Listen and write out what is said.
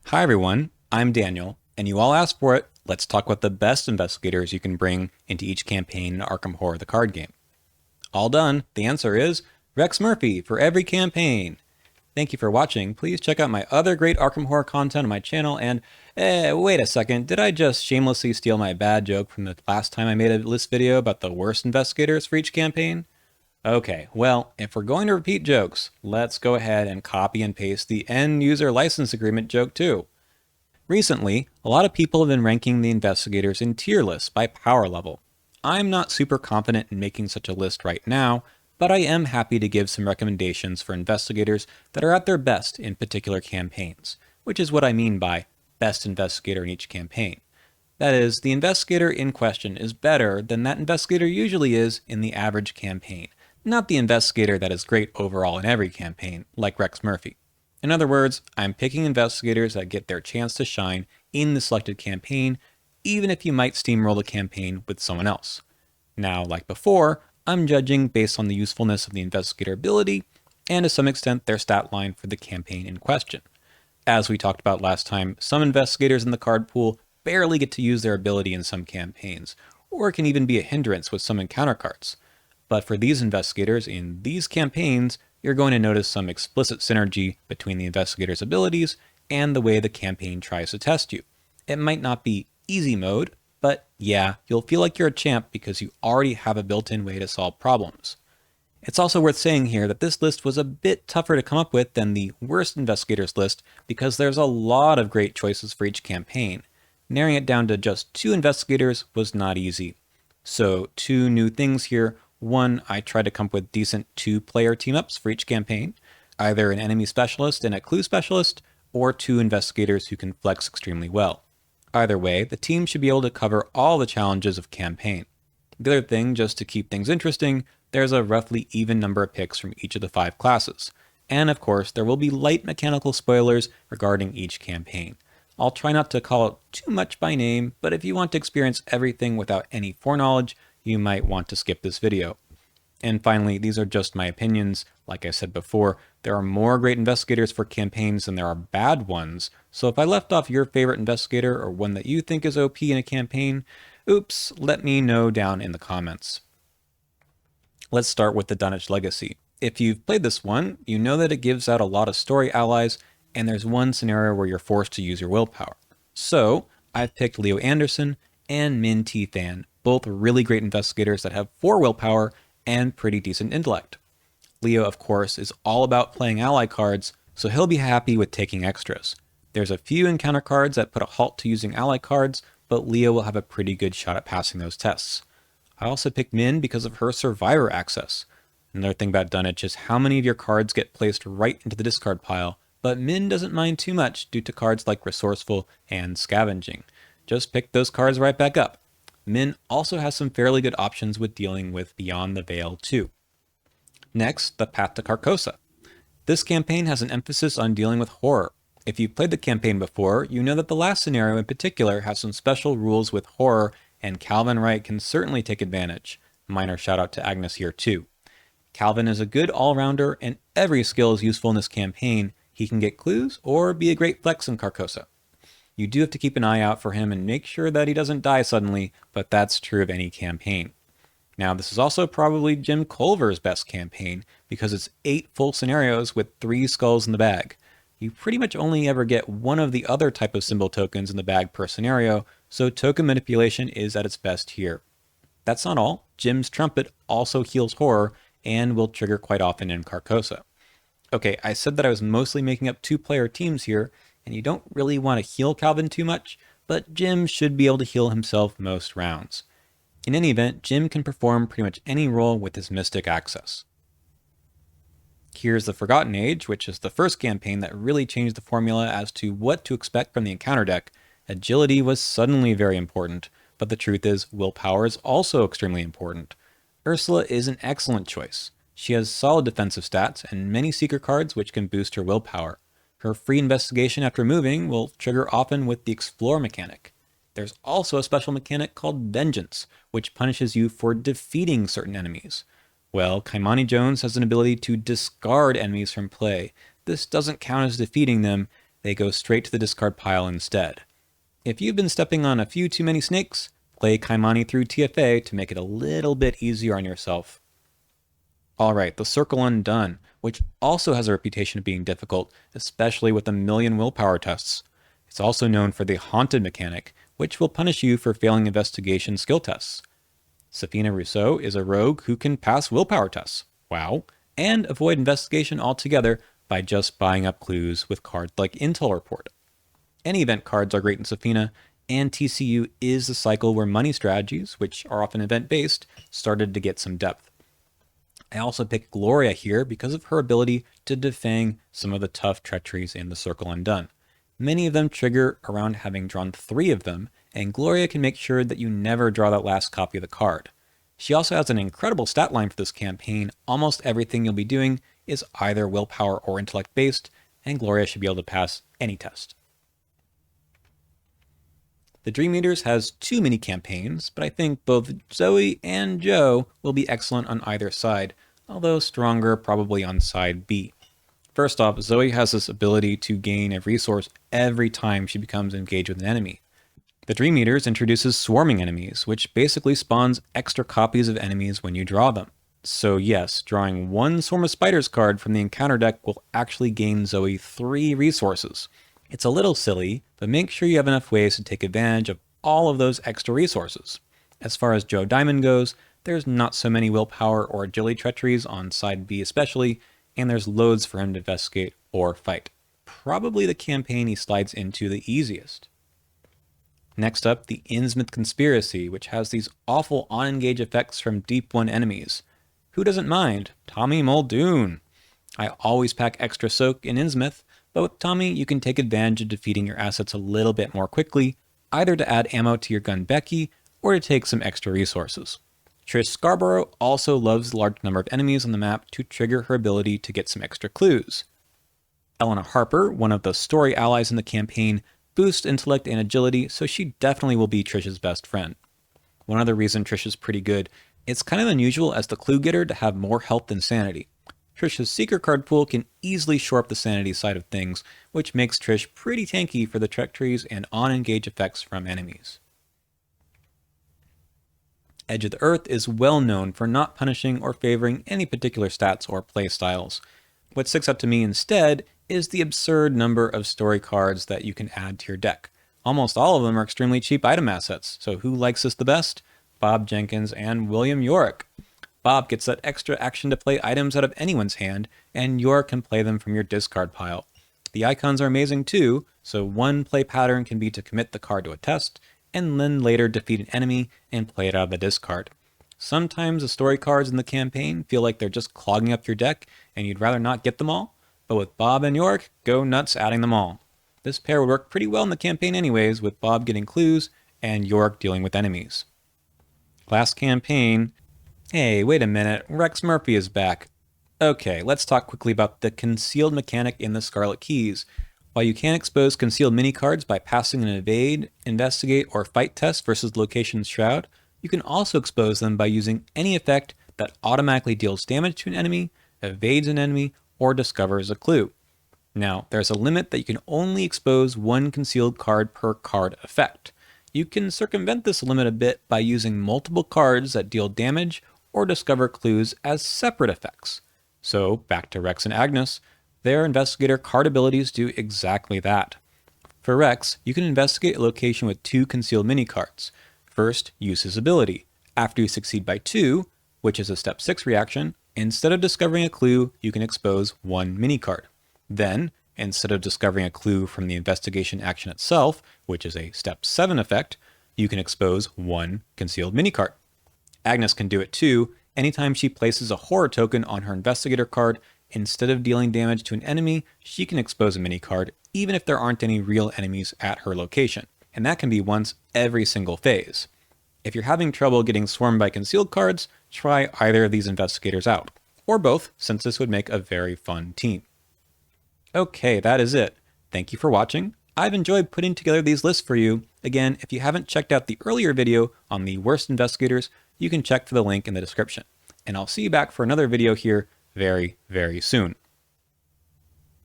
Hi everyone, I'm Daniel, and you all asked for it. Let's talk about the best investigators you can bring into each campaign in Arkham Horror the card game. All done. The answer is Rex Murphy for every campaign. Thank you for watching. Please check out my other great Arkham Horror content on my channel, and wait a second, did I just shamelessly steal my bad joke from the last time I made a list video about the worst investigators for each campaign? Okay, well, if we're going to repeat jokes, let's go ahead and copy and paste the end user license agreement joke too. Recently, a lot of people have been ranking the investigators in tier lists by power level. I'm not super confident in making such a list right now, but I am happy to give some recommendations for investigators that are at their best in particular campaigns, which is what I mean by best investigator in each campaign. That is, the investigator in question is better than that investigator usually is in the average campaign, not the investigator that is great overall in every campaign, like Rex Murphy. In other words, I'm picking investigators that get their chance to shine in the selected campaign, even if you might steamroll the campaign with someone else. Now, like before, I'm judging based on the usefulness of the investigator ability, and to some extent their stat line for the campaign in question. As we talked about last time, some investigators in the card pool barely get to use their ability in some campaigns, or it can even be a hindrance with some encounter cards. But for these investigators in these campaigns, you're going to notice some explicit synergy between the investigator's abilities and the way the campaign tries to test you. It might not be easy mode, but yeah, you'll feel like you're a champ because you already have a built-in way to solve problems. It's also worth saying here that this list was a bit tougher to come up with than the worst investigators list because there's a lot of great choices for each campaign. Narrowing it down to just 2 investigators was not easy. So 2 new things here. One, I tried to come up with decent 2-player team-ups for each campaign, either an enemy specialist and a clue specialist, or 2 investigators who can flex extremely well. Either way, the team should be able to cover all the challenges of campaign. The other thing, just to keep things interesting, there's a roughly even number of picks from each of the 5 classes. And of course, there will be light mechanical spoilers regarding each campaign. I'll try not to call it too much by name, but if you want to experience everything without any foreknowledge, you might want to skip this video. And finally, these are just my opinions. Like I said before, there are more great investigators for campaigns than there are bad ones, so if I left off your favorite investigator or one that you think is OP in a campaign, oops, let me know down in the comments. Let's start with the Dunnage Legacy. If you've played this one, you know that it gives out a lot of story allies, and there's one scenario where you're forced to use your willpower. So, I've picked Leo Anderson and Min T. Than, both really great investigators that have 4 willpower and pretty decent intellect. Leo, of course, is all about playing ally cards, so he'll be happy with taking extras. There's a few encounter cards that put a halt to using ally cards, but Leo will have a pretty good shot at passing those tests. I also picked Min because of her survivor access. Another thing about Dunnage is how many of your cards get placed right into the discard pile, but Min doesn't mind too much due to cards like Resourceful and Scavenging. Just pick those cards right back up. Min also has some fairly good options with dealing with Beyond the Veil too. Next, the Path to Carcosa. This campaign has an emphasis on dealing with horror. If you've played the campaign before, you know that the last scenario in particular has some special rules with horror, and Calvin Wright can certainly take advantage. Minor shout out to Agnes here too. Calvin is a good all-rounder, and every skill is useful in this campaign. He can get clues or be a great flex in Carcosa. You do have to keep an eye out for him and make sure that he doesn't die suddenly, but that's true of any campaign. Now, this is also probably Jim Culver's best campaign because it's 8 full scenarios with 3 skulls in the bag. You pretty much only ever get one of the other type of symbol tokens in the bag per scenario, so token manipulation is at its best here. That's not all. Jim's Trumpet also heals horror and will trigger quite often in Carcosa. Okay, I said that I was mostly making up 2-player teams here, and you don't really want to heal Calvin too much, but Jim should be able to heal himself most rounds. In any event, Jim can perform pretty much any role with his Mystic access. Here's the Forgotten Age, which is the first campaign that really changed the formula as to what to expect from the encounter deck. Agility was suddenly very important, but the truth is, willpower is also extremely important. Ursula is an excellent choice. She has solid defensive stats and many secret cards which can boost her willpower. Her free investigation after moving will trigger often with the Explore mechanic. There's also a special mechanic called Vengeance, which punishes you for defeating certain enemies. Well, Kaimani Jones has an ability to discard enemies from play. This doesn't count as defeating them. they go straight to the discard pile instead. If you've been stepping on a few too many snakes, play Kaimani through TFA to make it a little bit easier on yourself. Alright, the Circle Undone, which also has a reputation of being difficult, especially with a million willpower tests. It's also known for the Haunted mechanic, which will punish you for failing investigation skill tests. Sapina Rousseau is a rogue who can pass willpower tests, wow, and avoid investigation altogether by just buying up clues with cards like Intel Report. Any event cards are great in Sapina, and TCU is the cycle where money strategies, which are often event-based, started to get some depth. I also picked Gloria here because of her ability to defang some of the tough treacheries in the Circle Undone. Many of them trigger around having drawn 3 of them, and Gloria can make sure that you never draw that last copy of the card. She also has an incredible stat line for this campaign. Almost everything you'll be doing is either willpower or intellect based, and Gloria should be able to pass any test. The Dreameers has 2 mini campaigns, but I think both Zoe and Joe will be excellent on either side, although stronger probably on side B. First off, Zoe has this ability to gain a resource every time she becomes engaged with an enemy. The Dreameers introduces swarming enemies, which basically spawns extra copies of enemies when you draw them. So yes, drawing 1 Swarm of Spiders card from the encounter deck will actually gain Zoe 3 resources. It's a little silly, but make sure you have enough ways to take advantage of all of those extra resources. As far as Joe Diamond goes, there's not so many willpower or agility treacheries on side B especially, and there's loads for him to investigate or fight. Probably the campaign he slides into the easiest. Next up, the Innsmouth Conspiracy, which has these awful on-engage effects from Deep 1 enemies. Who doesn't mind? Tommy Muldoon! I always pack extra soak in Innsmouth, but with Tommy you can take advantage of defeating your assets a little bit more quickly, either to add ammo to your gun Becky, or to take some extra resources. Trish Scarborough also loves a large number of enemies on the map to trigger her ability to get some extra clues. Elena Harper, one of the story allies in the campaign, boosts intellect and agility, so she definitely will be Trish's best friend. One other reason Trish is pretty good, it's kind of unusual as the clue getter to have more health than sanity. Trish's secret card pool can easily shore up the sanity side of things, which makes Trish pretty tanky for the treacheries and on-engage effects from enemies. Edge of the Earth is well known for not punishing or favoring any particular stats or playstyles. What sticks out to me instead is the absurd number of story cards that you can add to your deck. Almost all of them are extremely cheap item assets, so who likes this the best? Bob Jenkins and William Yorick. Bob gets that extra action to play items out of anyone's hand, and Yorick can play them from your discard pile. The icons are amazing too, so one play pattern can be to commit the card to a test, and then later defeat an enemy and play it out of the discard. Sometimes the story cards in the campaign feel like they're just clogging up your deck, and you'd rather not get them all, but with Bob and Yorick, go nuts adding them all. This pair would work pretty well in the campaign anyways, with Bob getting clues and Yorick dealing with enemies. Last campaign. Hey, wait a minute, Rex Murphy is back. Okay, let's talk quickly about the concealed mechanic in the Scarlet Keys. While you can expose concealed mini cards by passing an evade, investigate, or fight test versus location's shroud, you can also expose them by using any effect that automatically deals damage to an enemy, evades an enemy, or discovers a clue. Now, there's a limit that you can only expose 1 concealed card per card effect. You can circumvent this limit a bit by using multiple cards that deal damage or discover clues as separate effects. So, back to Rex and Agnes, their investigator card abilities do exactly that. For Rex, you can investigate a location with 2 concealed mini cards. First, use his ability. After you succeed by 2, which is a step 6 reaction, instead of discovering a clue, you can expose 1 mini card. Then, instead of discovering a clue from the investigation action itself, which is a step 7 effect, you can expose 1 concealed mini card. Agnes can do it too. Anytime she places a horror token on her investigator card, instead of dealing damage to an enemy, she can expose a mini card, even if there aren't any real enemies at her location. And that can be once every single phase. If you're having trouble getting swarmed by concealed cards, try either of these investigators out. Or both, since this would make a very fun team. Okay, that is it. Thank you for watching. I've enjoyed putting together these lists for you. Again, if you haven't checked out the earlier video on the worst investigators, you can check for the link in the description. And I'll see you back for another video here very, very soon.